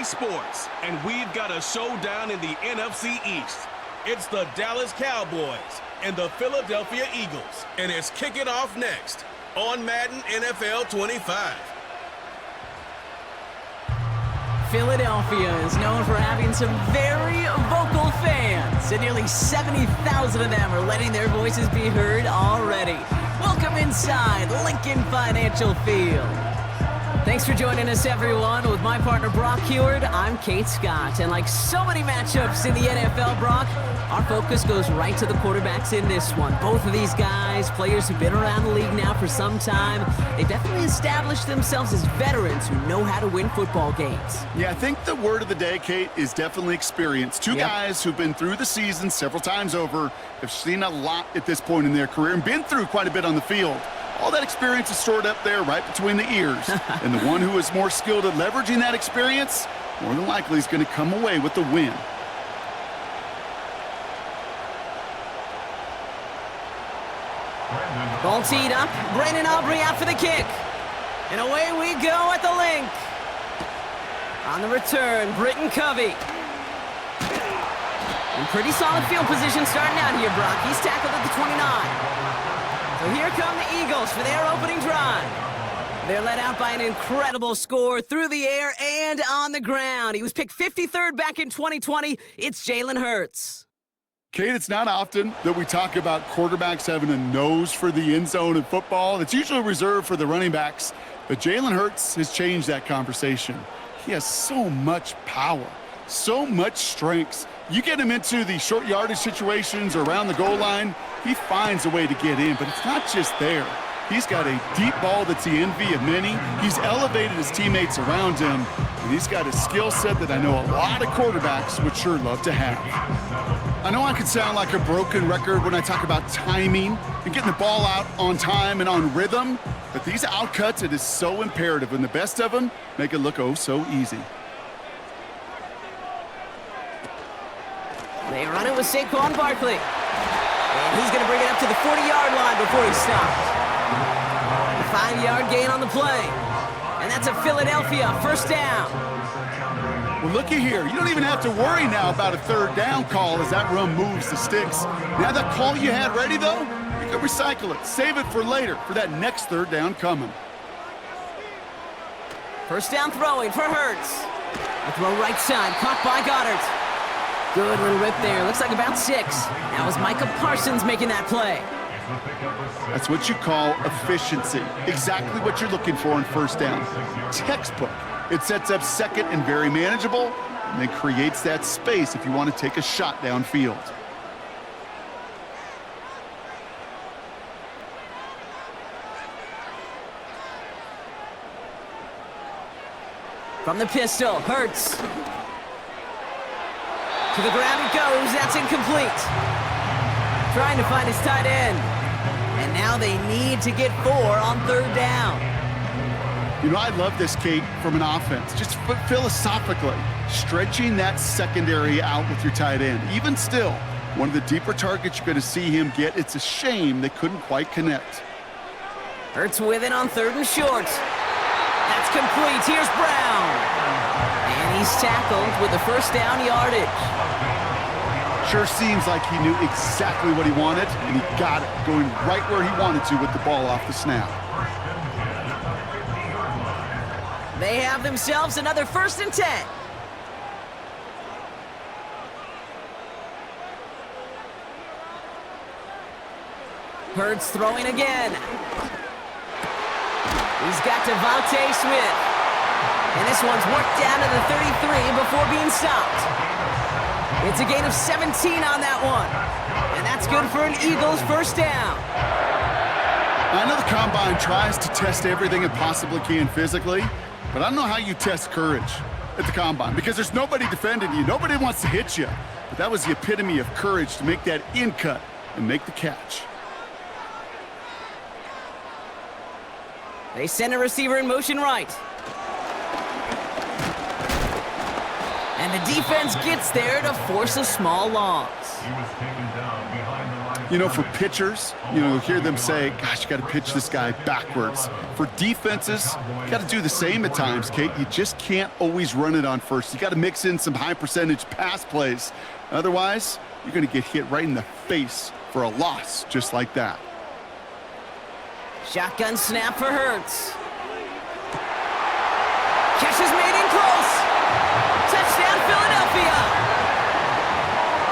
sports, and we've got a showdown in the NFC East. It's the Dallas Cowboys and the Philadelphia Eagles, and it's kicking off next on Madden NFL 25. Philadelphia is known for having some very vocal fans, and nearly 70,000 of them are letting their voices be heard already. Welcome inside Lincoln Financial Field. Thanks for joining us, everyone. With my partner, Brock Heward, I'm Kate Scott. And like so many matchups in the NFL, Brock, our focus goes right to the quarterbacks in this one. Both of these guys, players who've been around the league now for some time, they've definitely established themselves as veterans who know how to win football games. Yeah, I think the word of the day, Kate, is definitely experience. Two guys who've been through the season several times over, have seen a lot at this point in their career, and been through quite a bit on the field. All that experience is stored up there right between the ears. And the one who is more skilled at leveraging that experience, more than likely is going to come away with the win. Ball teed up. Brandon Aubrey out for the kick. And away we go at the link. On the return, Britton Covey. In pretty solid field position starting out here, Brock. He's tackled at the 29. So here come the Eagles for their opening drive. They're led out by an incredible score through the air and on the ground. He was picked 53rd back in 2020. It's Jalen Hurts. Kate, it's not often that we talk about quarterbacks having a nose for the end zone in football. It's usually reserved for the running backs. But Jalen Hurts has changed that conversation. He has so much power, so much strength. You get him into the short yardage situations or around the goal line, he finds a way to get in, but it's not just there. He's got a deep ball that's the envy of many. He's elevated his teammates around him, and he's got a skill set that I know a lot of quarterbacks would sure love to have. I know I can sound like a broken record when I talk about timing and getting the ball out on time and on rhythm, but these outcuts, it is so imperative, and the best of them make it look oh so easy. They run it with Saquon Barkley. And he's going to bring it up to the 40-yard line before he's stopped. A 5-yard gain on the play. And that's a Philadelphia first down. Well, looky here. You don't even have to worry now about a third down call as that run moves the sticks. Now that call you had ready, though, you can recycle it. Save it for later for that next third down coming. First down throwing for Hurts. A throw right side, caught by Goddard. Good little rip there. Looks like about 6. That was Micah Parsons making that play. That's what you call efficiency. Exactly what you're looking for in first down. Textbook. It sets up second and very manageable, and then creates that space if you want to take a shot downfield. From the pistol, Hurts. To the ground it goes. That's incomplete. Trying to find his tight end. And now they need to get 4 on third down. You know, I love this, Kate, from an offense. Just philosophically, stretching that secondary out with your tight end. Even still, one of the deeper targets you're going to see him get. It's a shame they couldn't quite connect. Hurts with it on third and short. That's complete. Here's Brown. And he's tackled with the first down yardage. Sure seems like he knew exactly what he wanted, and he got it, going right where he wanted to with the ball off the snap. They have themselves another 1st and 10. Hurts throwing again. He's got Devontae Smith. And this one's worked down to the 33 before being stopped. It's a gain of 17 on that one. And that's good for an Eagles first down. I know the Combine tries to test everything it possibly can physically, but I don't know how you test courage at the Combine, because there's nobody defending you. Nobody wants to hit you. But that was the epitome of courage to make that in cut and make the catch. They send a receiver in motion right. And the defense gets there to force a small loss. He was taken down behind the line You know, for pitchers, you hear them say, gosh, you got to pitch this guy backwards. For defenses, you got to do the same at times, Kate. You just can't always run it on first. You got to mix in some high percentage pass plays. Otherwise, you're going to get hit right in the face for a loss just like that. Shotgun snap for Hurts. Catch is made in close. Touchdown, Philadelphia.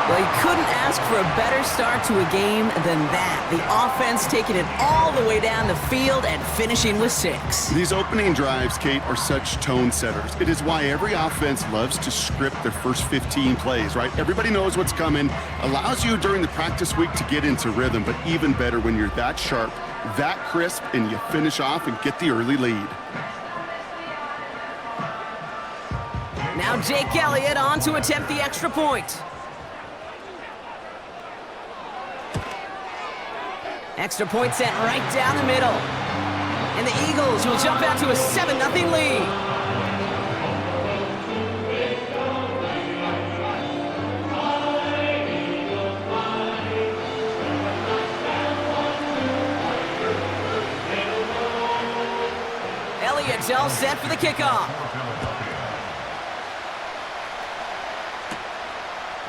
Well, you couldn't ask for a better start to a game than that. The offense taking it all the way down the field and finishing with 6. These opening drives, Kate, are such tone setters. It is why every offense loves to script their first 15 plays, right? Everybody knows what's coming. Allows you during the practice week to get into rhythm, but even better when you're that sharp, that crisp, and you finish off and get the early lead. Now Jake Elliott on to attempt the extra point. Extra point sent right down the middle. And the Eagles will jump out to a 7-0 lead. Elliott's all set for the kickoff.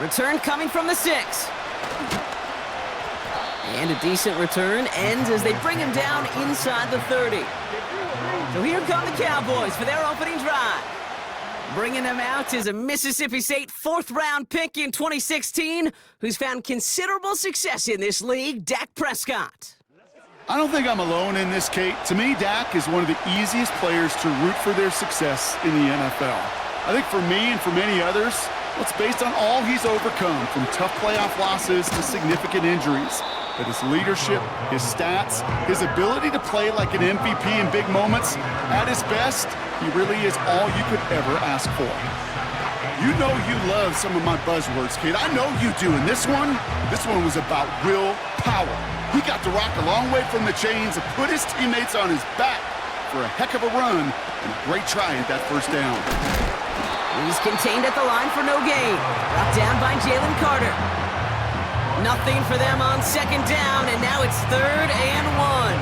Return coming from the 6. And a decent return ends as they bring him down inside the 30. So here come the Cowboys for their opening drive. Bringing them out is a Mississippi State 4th-round pick in 2016 who's found considerable success in this league, Dak Prescott. I don't think I'm alone in this, Kate. To me, Dak is one of the easiest players to root for their success in the NFL. I think for me and for many others, well, it's based on all he's overcome, from tough playoff losses to significant injuries. But his leadership, his stats, his ability to play like an MVP in big moments, at his best, he really is all you could ever ask for. You know you love some of my buzzwords, kid. I know you do. And this one was about willpower. He got to rock a long way from the chains and put his teammates on his back for a heck of a run and a great try at that first down. He's contained at the line for no gain. Brought down by Jalen Carter. Nothing for them on 2nd down, and now it's 3rd and 1.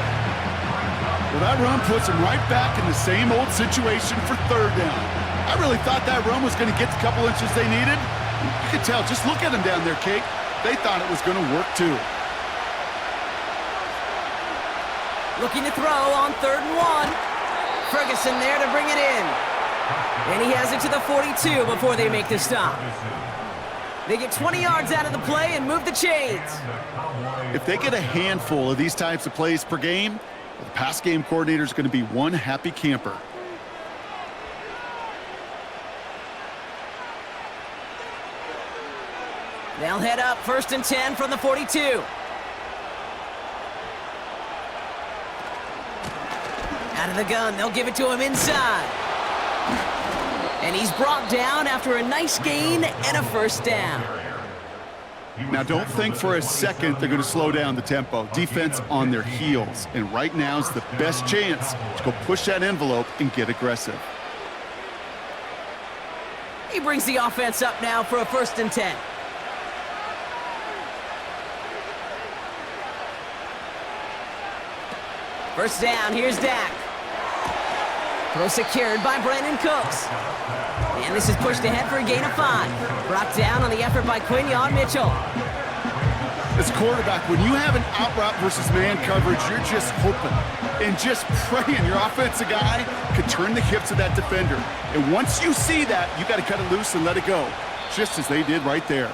Well, that run puts them right back in the same old situation for 3rd down. I really thought that run was going to get the couple inches they needed. You could tell, just look at them down there, Kate. They thought it was going to work too. Looking to throw on 3rd and 1. Ferguson there to bring it in. And he has it to the 42 before they make the stop. They get 20 yards out of the play and move the chains. If they get a handful of these types of plays per game, the pass game coordinator is going to be one happy camper. They'll head up 1st and 10 from the 42. Out of the gun, they'll give it to him inside. And he's brought down after a nice gain and a 1st down. Now, don't think for a second they're going to slow down the tempo. Defense on their heels. And right now is the best chance to go push that envelope and get aggressive. He brings the offense up now for a 1st and 10. First down, here's Dak. Throw secured by Brandon Cooks. And this is pushed ahead for a gain of 5. Brought down on the effort by Quinyon Mitchell. As quarterback, when you have an out route versus man coverage, you're just hoping and just praying your offensive guy could turn the hips of that defender. And once you see that, you got to cut it loose and let it go, just as they did right there.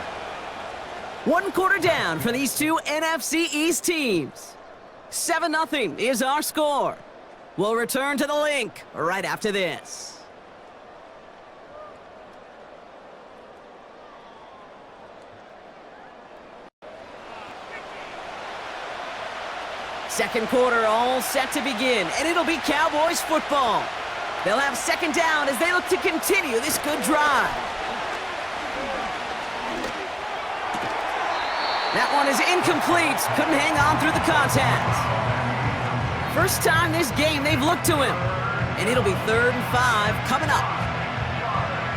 1 quarter down for these two NFC East teams. 7-0 is our score. We'll return to the link right after this. Second quarter all set to begin, and it'll be Cowboys football. They'll have 2nd down as they look to continue this good drive. That one is incomplete. Couldn't hang on through the contact. First time this game they've looked to him. And it'll be 3rd and 5 coming up.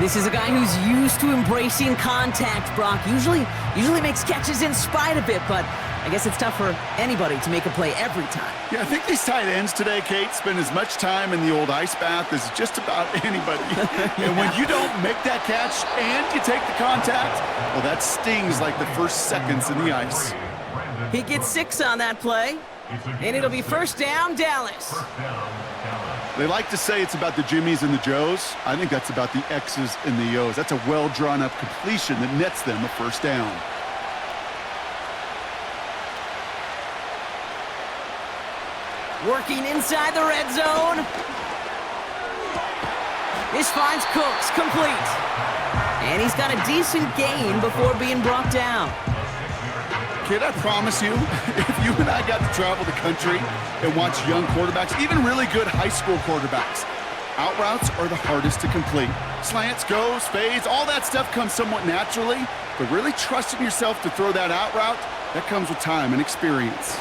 This is a guy who's used to embracing contact, Brock. Usually makes catches in spite of it, but I guess it's tough for anybody to make a play every time. Yeah, I think these tight ends today, Kate, spend as much time in the old ice bath as just about anybody. And when you don't make that catch and you take the contact, well, that stings like the first seconds in the ice. He gets 6 on that play, and it'll be first down, Dallas. They like to say it's about the Jimmies and the Joes. I think that's about the X's and the O's. That's a well-drawn-up completion that nets them a first down. Working inside the red zone. This finds Cooks, complete. And he's got a decent gain before being brought down. Kid, I promise you, if you and I got to travel the country and watch young quarterbacks, even really good high school quarterbacks, out routes are the hardest to complete. Slants, goes, fades, all that stuff comes somewhat naturally, but really trusting yourself to throw that out route, that comes with time and experience.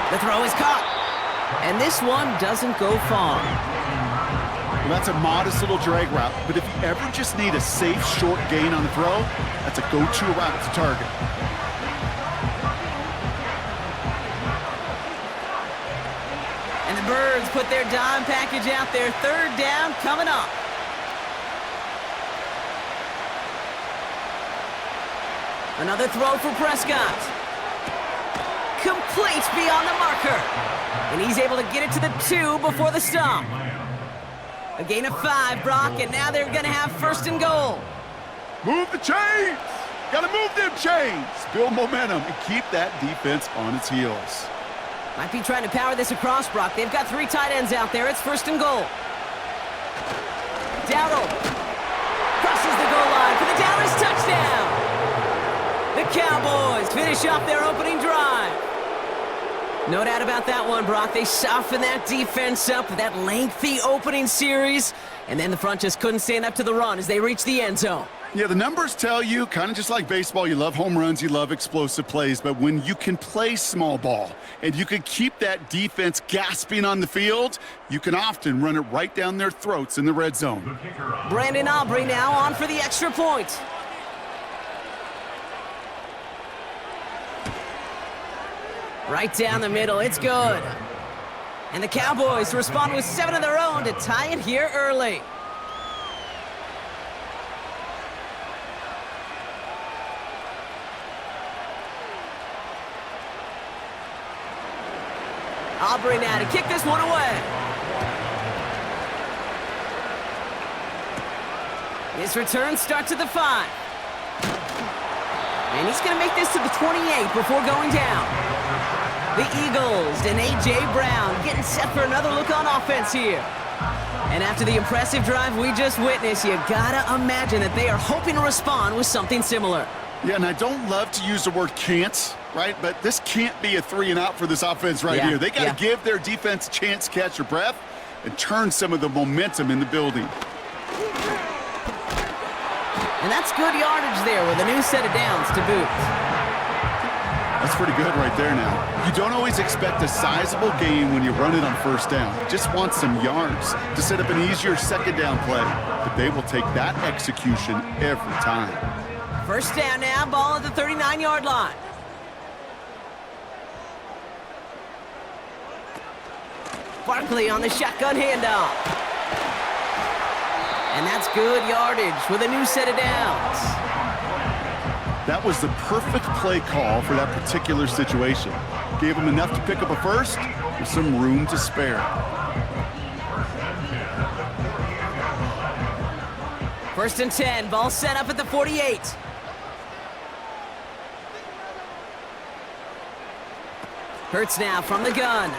The throw is caught. And this one doesn't go far. Well, that's a modest little drag route, but if you ever just need a safe, short gain on the throw, that's a go-to route to target. And the Birds put their dime package out there. Third down coming up. Another throw for Prescott. Complete beyond the marker. And he's able to get it to the 2 before the stop. A gain of 5, Brock, and now they're going to have first and goal. Move the chains! Gotta move them chains! Build momentum and keep that defense on its heels. Might be trying to power this across, Brock. They've got 3 tight ends out there. It's first and goal. Dowdle crosses the goal line for the Dallas touchdown. The Cowboys finish off their opening drive. No doubt about that one, Brock. They softened that defense up with that lengthy opening series, and then the front just couldn't stand up to the run as they reached the end zone. Yeah, the numbers tell you, kind of just like baseball, you love home runs, you love explosive plays, but when you can play small ball and you can keep that defense gasping on the field, you can often run it right down their throats in the red zone. Brandon Aubrey now on for the extra point. Right down the middle, it's good. And the Cowboys respond with 7 of their own to tie it here early. Aubrey now to kick this one away. His return starts at the 5. And he's going to make this to the 28 before going down. The Eagles and A.J. Brown getting set for another look on offense here. And after the impressive drive we just witnessed, you gotta imagine that they are hoping to respond with something similar. Yeah, and I don't love to use the word can't, right? But this can't be a 3 and out for this offense right here. They got to give their defense a chance to catch their breath and turn some of the momentum in the building. And that's good yardage there with a new set of downs to boot. That's pretty good right there now. You don't always expect a sizable gain when you run it on first down. You just want some yards to set up an easier second down play. But they will take that execution every time. First down now, ball at the 39-yard line. Barkley on the shotgun handoff. And that's good yardage with a new set of downs. That was the perfect play call for that particular situation. Gave him enough to pick up a first with some room to spare. First and 10, ball set up at the 48. Hurts now from the gun.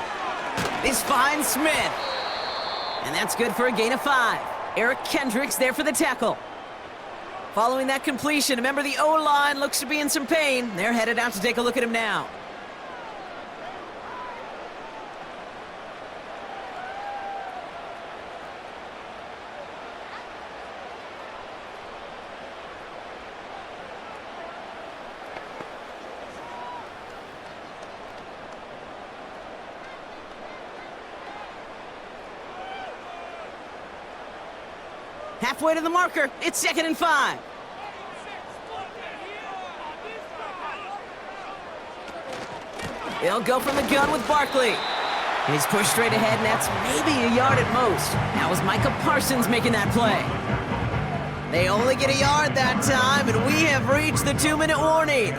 This finds Smith. And that's good for a gain of 5. Eric Kendricks there for the tackle. Following that completion, a member of the O-line looks to be in some pain. They're headed out to take a look at him now. Halfway to the marker, it's 2nd and 5. He'll go from the gun with Barkley. He's pushed straight ahead, and that's maybe a yard at most. That was Micah Parsons making that play. They only get a yard that time, and we have reached the 2-minute warning.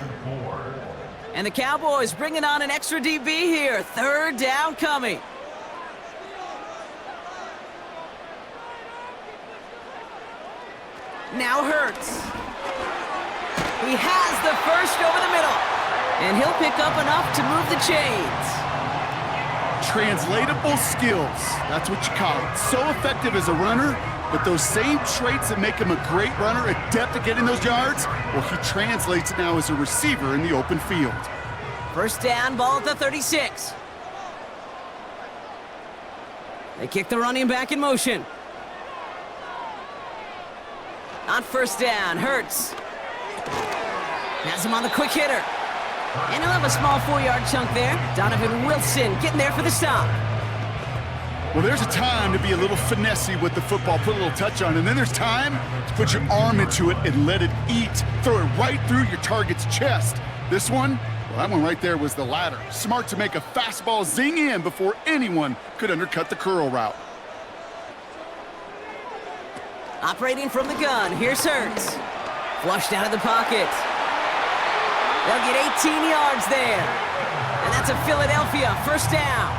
And the Cowboys bringing on an extra DB here. Third down coming. Now Hurts. He has the first over the middle. And he'll pick up enough to move the chains. Translatable skills. That's what you call it. So effective as a runner, but those same traits that make him a great runner, adept at getting those yards, well, he translates it now as a receiver in the open field. First down, ball at the 36. They kick the running back in motion. On first down, Hurts. Has him on the quick hitter. And he'll have a small 4-yard chunk there. Donovan Wilson getting there for the stop. Well, there's a time to be a little finessey with the football, put a little touch on it, and then there's time to put your arm into it and let it eat. Throw it right through your target's chest. This one, well, that one right there was the latter. Smart to make a fastball zing in before anyone could undercut the curl route. Operating from the gun, here's Hurts. Flushed out of the pocket. They'll get 18 yards there. And that's a Philadelphia first down.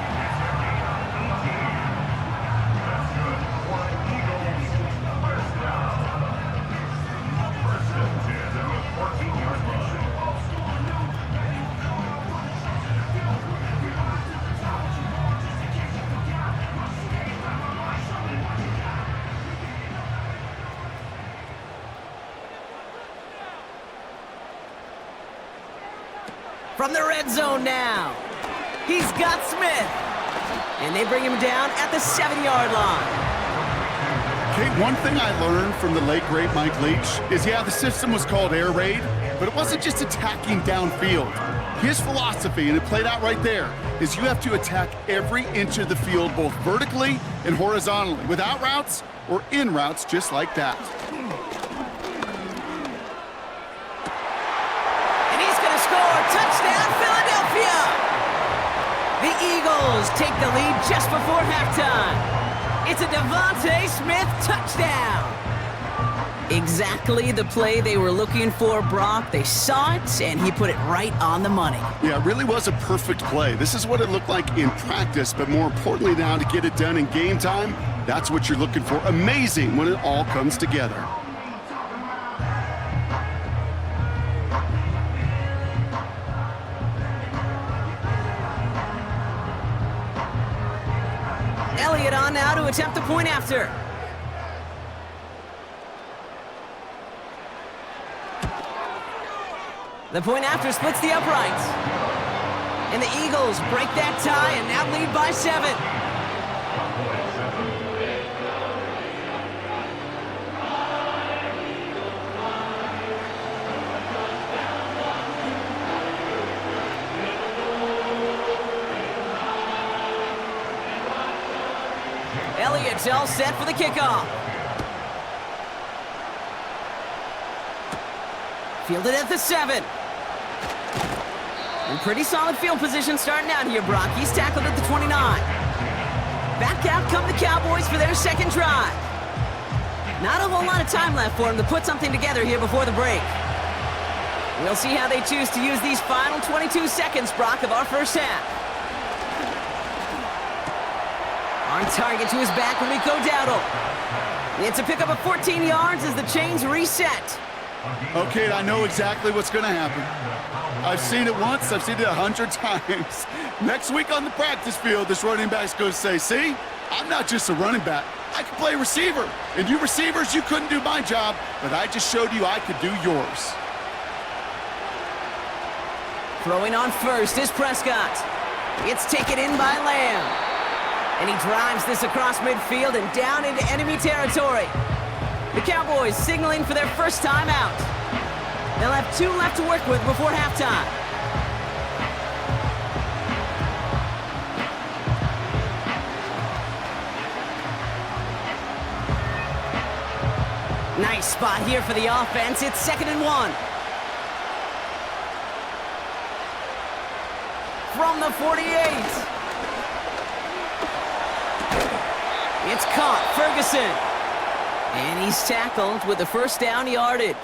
From the red zone now. He's got Smith. And they bring him down at the 7-yard line. Kate, one thing I learned from the late, great Mike Leach is, yeah, the system was called air raid, but it wasn't just attacking downfield. His philosophy, and it played out right there, is you have to attack every inch of the field, both vertically and horizontally, without routes or in routes just like that. Touchdown, Philadelphia! The Eagles take the lead just before halftime. It's a Devontae Smith touchdown. Exactly the play they were looking for, Brock. They saw it, and he put it right on the money. Yeah, it really was a perfect play. This is what it looked like in practice, but more importantly now, to get it done in game time, that's what you're looking for. Amazing when it all comes together. Elliott on now to attempt the point after. The point after splits the uprights. And the Eagles break that tie and now lead by 7. Elliott's all set for the kickoff. Fielded at the 7. And pretty solid field position starting out here, Brock. He's tackled at the 29. Back out come the Cowboys for their second drive. Not a whole lot of time left for them to put something together here before the break. We'll see how they choose to use these final 22 seconds, Brock, of our first half. On target to his back, Rico Dowdle. It's a pickup of 14 yards as the chains reset. Okay, I know exactly what's going to happen. I've seen it once, I've seen it 100 times. Next week on the practice field, this running back's going to say, see, I'm not just a running back. I can play receiver. And you receivers, you couldn't do my job, but I just showed you I could do yours. Throwing on first is Prescott. It's taken in by Lamb. And he drives this across midfield and down into enemy territory. The Cowboys signaling for their first time out. They'll have 2 left to work with before halftime. Nice spot here for the offense. It's 2nd and 1. from the 48. It's caught, Ferguson. And he's tackled with the first down yardage.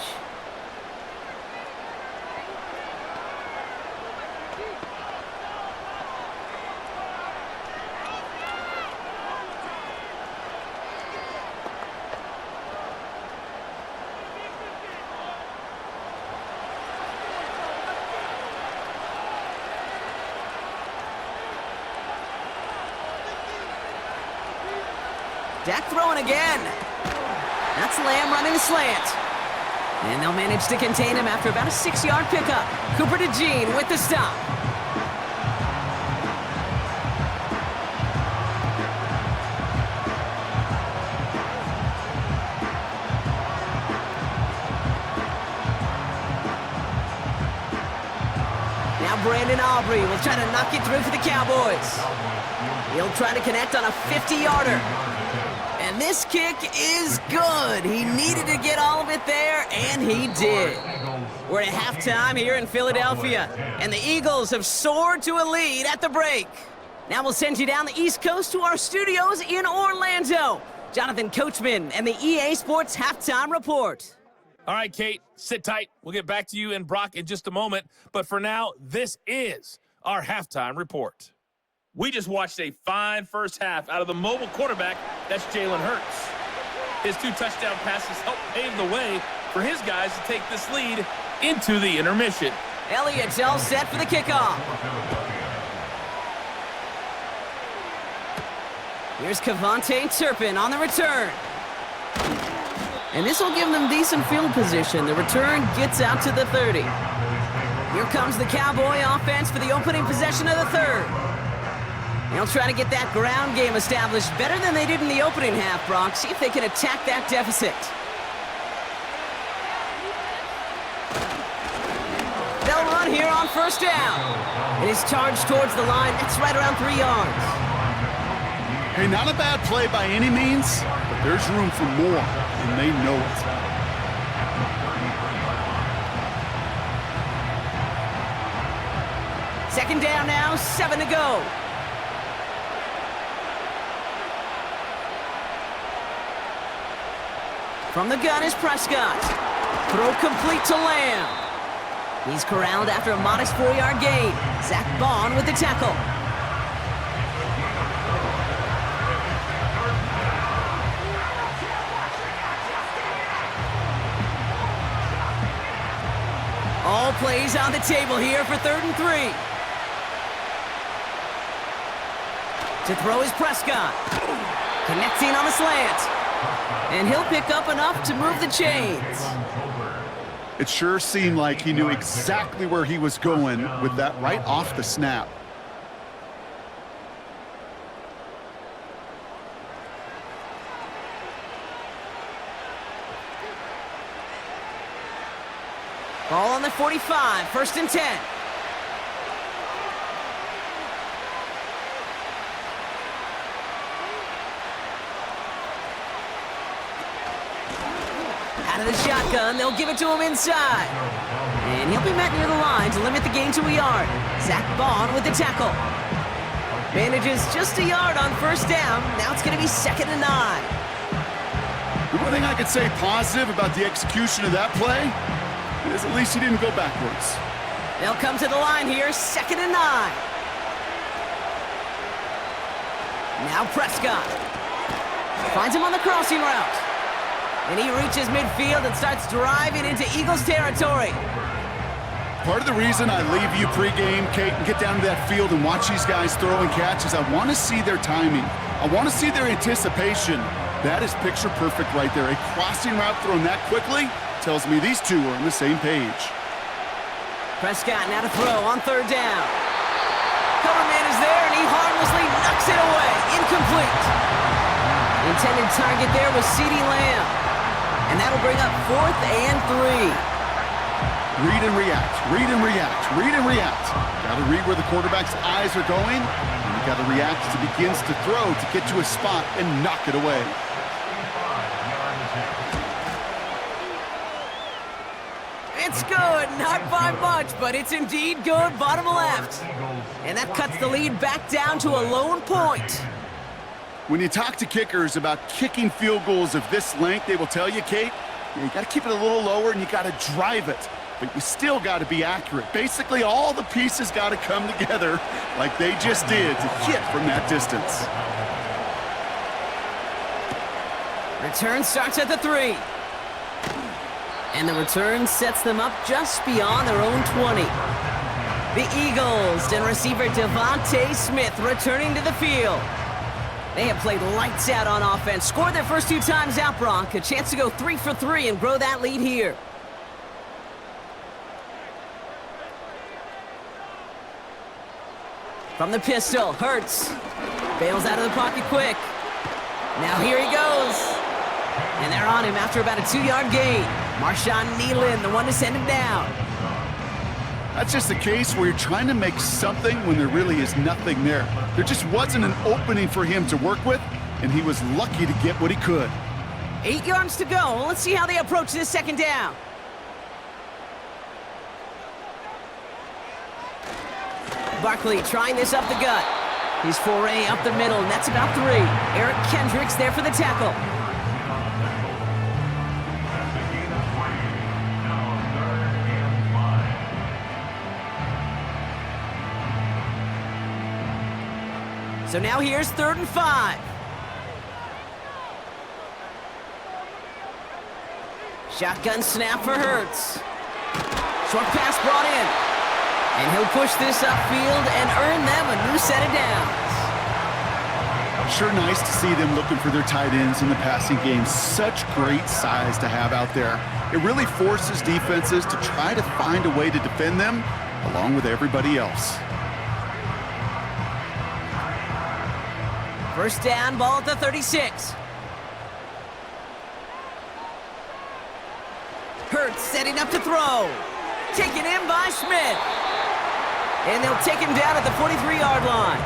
Dak throwing again. That's Lamb running a slant. And they'll manage to contain him after about a 6-yard pickup. Cooper to Jean with the stop. Now Brandon Aubrey will try to knock it through for the Cowboys. He'll try to connect on a 50-yarder. And this kick is good. He needed to get all of it there, and he did. We're at halftime here in Philadelphia, and the Eagles have soared to a lead at the break. Now we'll send you down the East Coast to our studios in Orlando. Jonathan Coachman and the EA Sports Halftime Report. All right, Kate, sit tight. We'll get back to you and Brock in just a moment. But for now, this is our Halftime Report. We just watched a fine first half out of the mobile quarterback, that's Jalen Hurts. His 2 touchdown passes helped pave the way for his guys to take this lead into the intermission. Elliott's all set for the kickoff. Here's Kevontae Turpin on the return. And this will give them decent field position. The return gets out to the 30. Here comes the Cowboy offense for the opening possession of the third. They'll try to get that ground game established better than they did in the opening half, Brock. See if they can attack that deficit. They'll run here on first down. And his charge towards the line, that's right around 3 yards. Hey, not a bad play by any means, but there's room for more, and they know it. Second down now, 7 to go. From the gun is Prescott. Throw complete to Lamb. He's corralled after a modest 4-yard gain. Zach Bond with the tackle. All plays on the table here for 3rd and 3. To throw is Prescott. Connecting on the slant. And he'll pick up enough to move the chains. It sure seemed like he knew exactly where he was going with that right off the snap. Ball on the 45, 1st and 10. Out of the shotgun, they'll give it to him inside. And he'll be met near the line to limit the gain to a yard. Zach Bond with the tackle. Manages just a yard on first down. Now it's going to be 2nd and 9. The one thing I could say positive about the execution of that play is at least he didn't go backwards. They'll come to the line here, 2nd and 9. Now Prescott. Finds him on the crossing route. And he reaches midfield and starts driving into Eagles territory. Part of the reason I leave you pregame, Kate, and get down to that field and watch these guys throw and catch is I want to see their timing. I want to see their anticipation. That is picture perfect right there. A crossing route thrown that quickly tells me these two are on the same page. Prescott now to throw on 3rd down. Coverman is there, and he harmlessly knocks it away. Incomplete. The intended target there was CeeDee Lamb. And that'll bring up 4th and 3. Read and react, read and react, read and react. Got to read where the quarterback's eyes are going, and you got to react as he begins to throw to get to a spot and knock it away. It's good, not by much, but it's indeed good, bottom left. And that cuts the lead back down to a lone point. When you talk to kickers about kicking field goals of this length, they will tell you, Kate, you got to keep it a little lower and you got to drive it. But you still got to be accurate. Basically, all the pieces got to come together like they just did to hit from that distance. Return starts at the 3. And the return sets them up just beyond their own 20. The Eagles and receiver Devontae Smith returning to the field. They have played lights out on offense, scored their first 2 times out, Brock. A chance to go 3 for 3 and grow that lead here. From the pistol, Hurts bails out of the pocket quick. Now here he goes. And they're on him after about a 2-yard gain. Marshawn Nealon, the one to send him down. That's just a case where you're trying to make something when there really is nothing there. There just wasn't an opening for him to work with, and he was lucky to get what he could. 8 yards to go. Let's see how they approach this second down. Barkley trying this up the gut. His foray up the middle, and that's about 3. Eric Kendricks there for the tackle. So now here's 3rd and 5. Shotgun snap for Hurts. Short pass brought in. And he'll push this upfield and earn them a new set of downs. Sure nice to see them looking for their tight ends in the passing game. Such great size to have out there. It really forces defenses to try to find a way to defend them along with everybody else. First down, ball at the 36. Hurts setting up to throw. Taken in by Smith. And they'll take him down at the 43-yard line.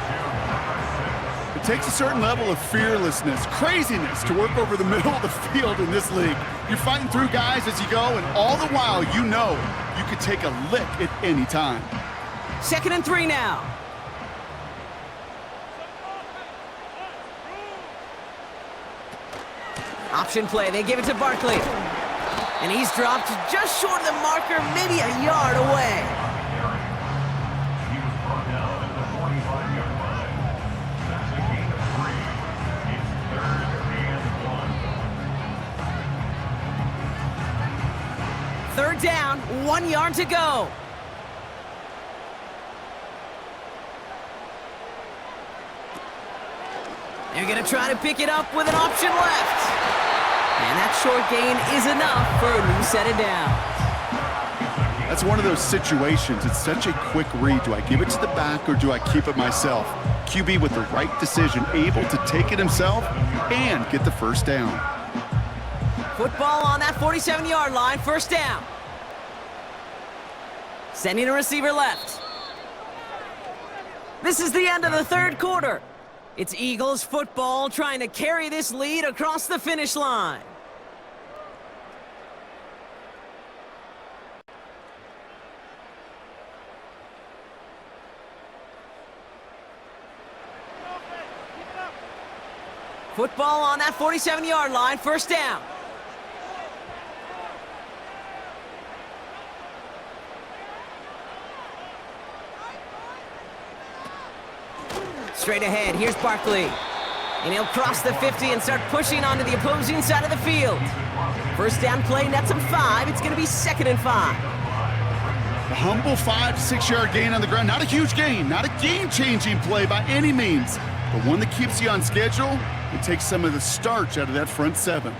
It takes a certain level of fearlessness, craziness to work over the middle of the field in this league. You're fighting through guys as you go, and all the while you know you could take a lick at any time. 2nd and 3 now. Option play, they give it to Barkley. And he's dropped just short of the marker, maybe a yard away. Third down, 1 yard to go. They're going to try to pick it up with an option left. And that short gain is enough for a new set of downs. That's one of those situations. It's such a quick read. Do I give it to the back or do I keep it myself? QB with the right decision, able to take it himself and get the first down. Football on that 47-yard line, first down. Sending a receiver left. This is the end of the 3rd quarter. It's Eagles football trying to carry this lead across the finish line. Football on that 47-yard line, first down. Straight ahead, here's Barkley. And he'll cross the 50 and start pushing onto the opposing side of the field. First down play, nets him 5. It's going to be 2nd and 5. A humble 5 to 6 yard gain on the ground. Not a huge gain, not a game-changing play by any means, but one that keeps you on schedule and takes some of the starch out of that front 7.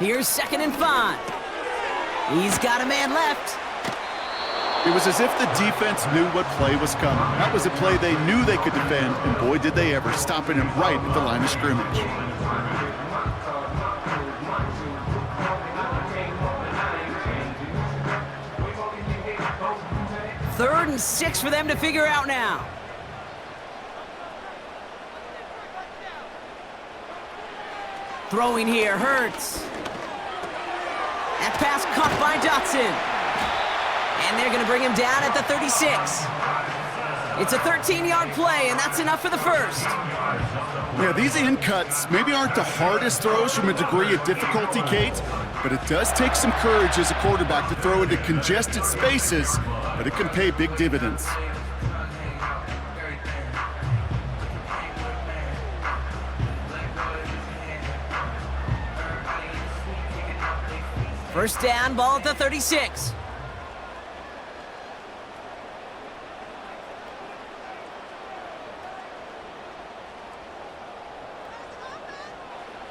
Here's 2nd and 5. He's got a man left. It was as if the defense knew what play was coming. That was a play they knew they could defend, and boy, did they ever, stopping it right at the line of scrimmage. Third and 6 for them to figure out now. Throwing here, Hurts. That pass caught by Dotson. And they're going to bring him down at the 36. It's a 13-yard play, and that's enough for the first. Yeah, these in cuts maybe aren't the hardest throws from a degree of difficulty, Kate, but it does take some courage as a quarterback to throw into congested spaces, but it can pay big dividends. First down, ball at the 36.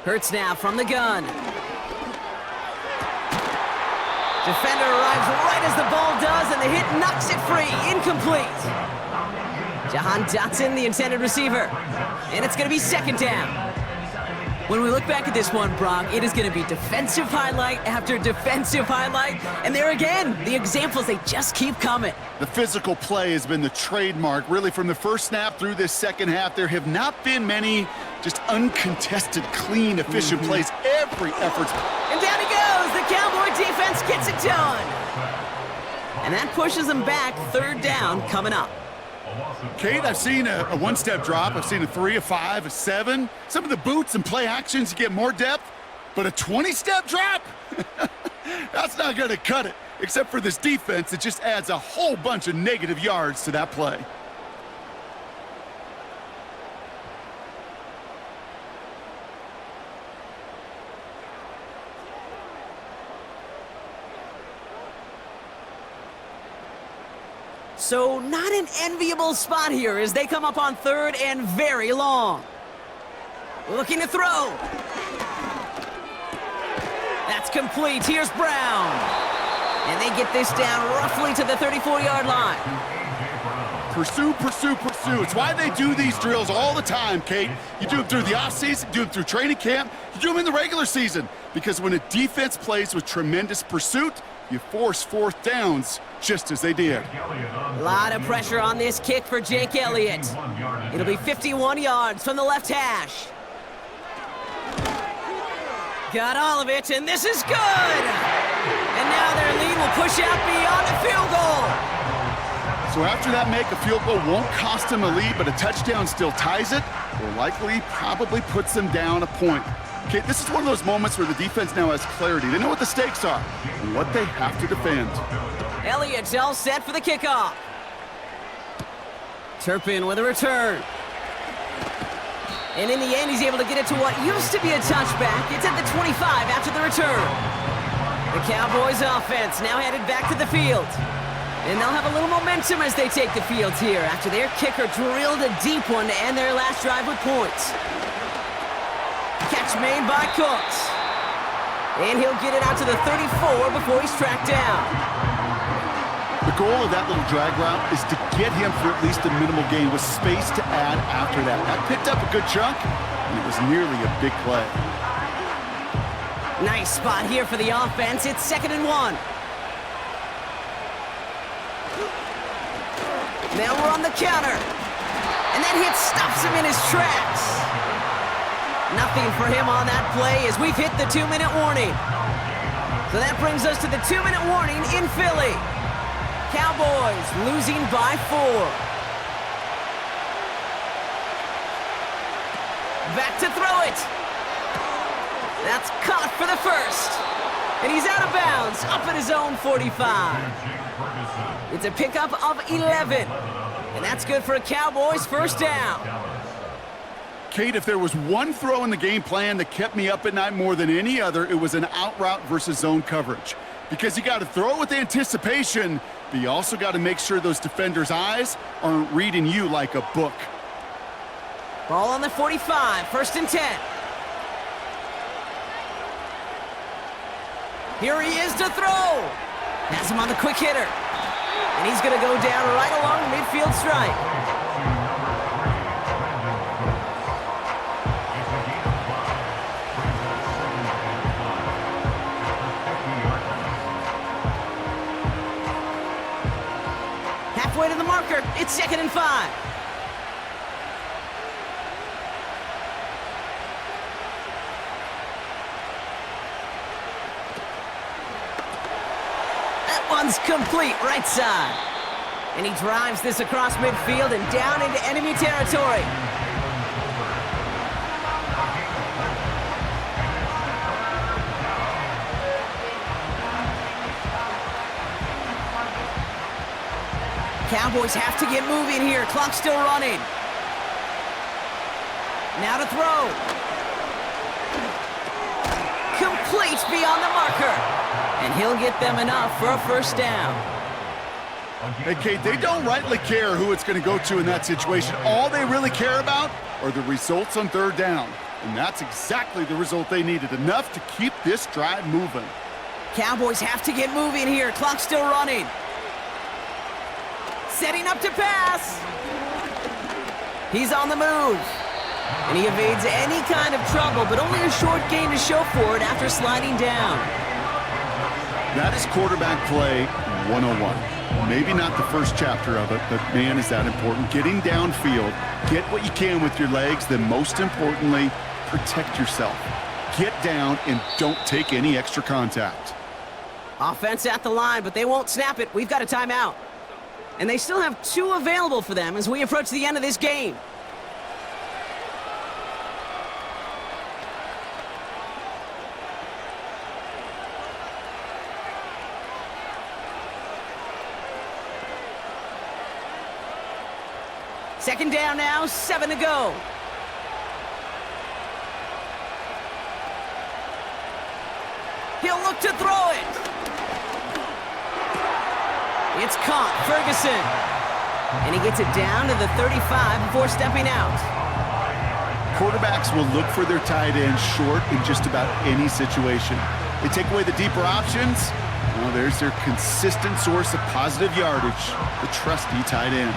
Hurts now from the gun. Defender arrives right as the ball does, and the hit knocks it free. Incomplete. Jahan Dotson, the intended receiver. And it's going to be second down. When we look back at this one, Brock, it is going to be defensive highlight after defensive highlight. And there again, the examples, they just keep coming. The physical play has been the trademark, really, from the first snap through this second half. There have not been many just uncontested, clean, efficient plays. Every effort's... And down he goes. The Cowboy defense gets it done. And that pushes them back. Third down coming up. Kate, I've seen a one-step drop. I've seen a 3, a 5, a 7. Some of the boots and play actions, you get more depth. But a 20-step drop? That's not going to cut it. Except for this defense, it just adds a whole bunch of negative yards to that play. So not an enviable spot here as they come up on third and very long. Looking to throw. That's complete. Here's Brown. And they get this down roughly to the 34-yard line. Pursue, pursue, pursue. It's why they do these drills all the time, Kate. You do them through the offseason, you do them through training camp, you do them in the regular season. Because when a defense plays with tremendous pursuit, you force fourth downs just as they did. A lot of pressure on this kick for Jake Elliott. It'll be 51 yards from the left hash. Got all of it, and this is good! And now their lead will push out beyond a field goal. So after that make, a field goal won't cost them a lead, but a touchdown still ties it, or likely probably puts them down a point. Okay, this is one of those moments where the defense now has clarity. They know what the stakes are and what they have to defend. Elliott's all set for the kickoff. Turpin with a return. And in the end, he's able to get it to what used to be a touchback. It's at the 25 after the return. The Cowboys offense now headed back to the field. And they'll have a little momentum as they take the field here after their kicker drilled a deep one to end their last drive with points. Catch made by Cooks. And he'll get it out to the 34 before he's tracked down. The goal of that little drag route is to get him for at least a minimal gain with space to add after that. That picked up a good chunk, and it was nearly a big play. Nice spot here for the offense. It's 2nd and 1. Now we're on the counter. And that hit stops him in his tracks. Nothing for him on that play as we've hit the 2-minute warning. So that brings us to the 2-minute warning in Philly. Cowboys losing by 4. Back to throw it. That's caught for the first. And he's out of bounds, up at his own 45. It's a pickup of 11. And that's good for a Cowboys first down. Kate, if there was one throw in the game plan that kept me up at night more than any other, it was an out route versus zone coverage. Because you got to throw it with anticipation, but you also got to make sure those defenders' eyes aren't reading you like a book. Ball on the 45, 1st and 10. Here he is to throw. Has him on the quick hitter. And he's going to go down right along the midfield stripe. Halfway to the marker, it's 2nd and 5. Runs complete right side. And he drives this across midfield and down into enemy territory. Cowboys have to get moving here. Clock's still running. Now to throw. Complete beyond the marker. And he'll get them enough for a first down. Hey, Kate, they don't rightly care who it's going to go to in that situation. All they really care about are the results on third down. And that's exactly the result they needed. Enough to keep this drive moving. Cowboys have to get moving here. Clock's still running. Setting up to pass. He's on the move. And he evades any kind of trouble, but only a short gain to show for it after sliding down. That is quarterback play 101. Maybe not the first chapter of it, but man, is that important. Getting downfield, get what you can with your legs, then most importantly, protect yourself. Get down and don't take any extra contact. Offense at the line, but they won't snap it. We've got a timeout. And they still have 2 available for them as we approach the end of this game. Second down now, 7 to go. He'll look to throw it. It's caught, Ferguson. And he gets it down to the 35 before stepping out. Quarterbacks will look for their tight end short in just about any situation. They take away the deeper options. Well, there's their consistent source of positive yardage, the trusty tight end.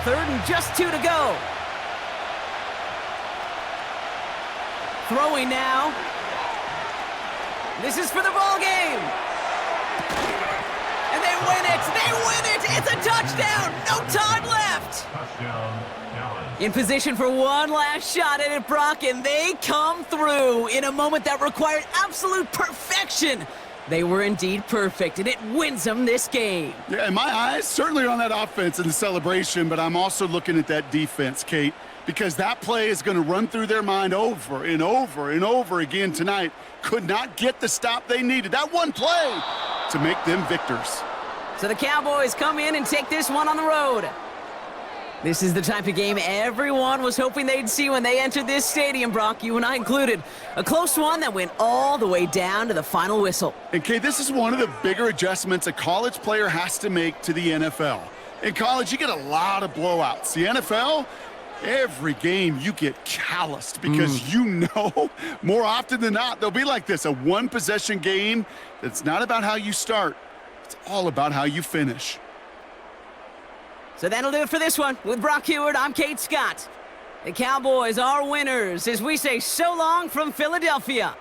Third and just 2 to go. Throwing now. This is for the ball game. And they win it! They win it! It's a touchdown! No time left! In position for one last shot at it, Brock, and they come through in a moment that required absolute perfection. They were indeed perfect, and it wins them this game. Yeah, and my eyes certainly are on that offense and the celebration, but I'm also looking at that defense, Kate, because that play is going to run through their mind over and over and over again tonight. Could not get the stop they needed. That one play to make them victors. So the Cowboys come in and take this one on the road. This is the type of game everyone was hoping they'd see when they entered this stadium, Brock, you and I included. A close one that went all the way down to the final whistle. And, Kate, this is one of the bigger adjustments a college player has to make to the NFL. In college, you get a lot of blowouts. The NFL, every game you get calloused because you know more often than not they'll be like this, a one-possession game that's not about how you start. It's all about how you finish. So that'll do it for this one. With Brock Heward, I'm Kate Scott. The Cowboys are winners as we say so long from Philadelphia.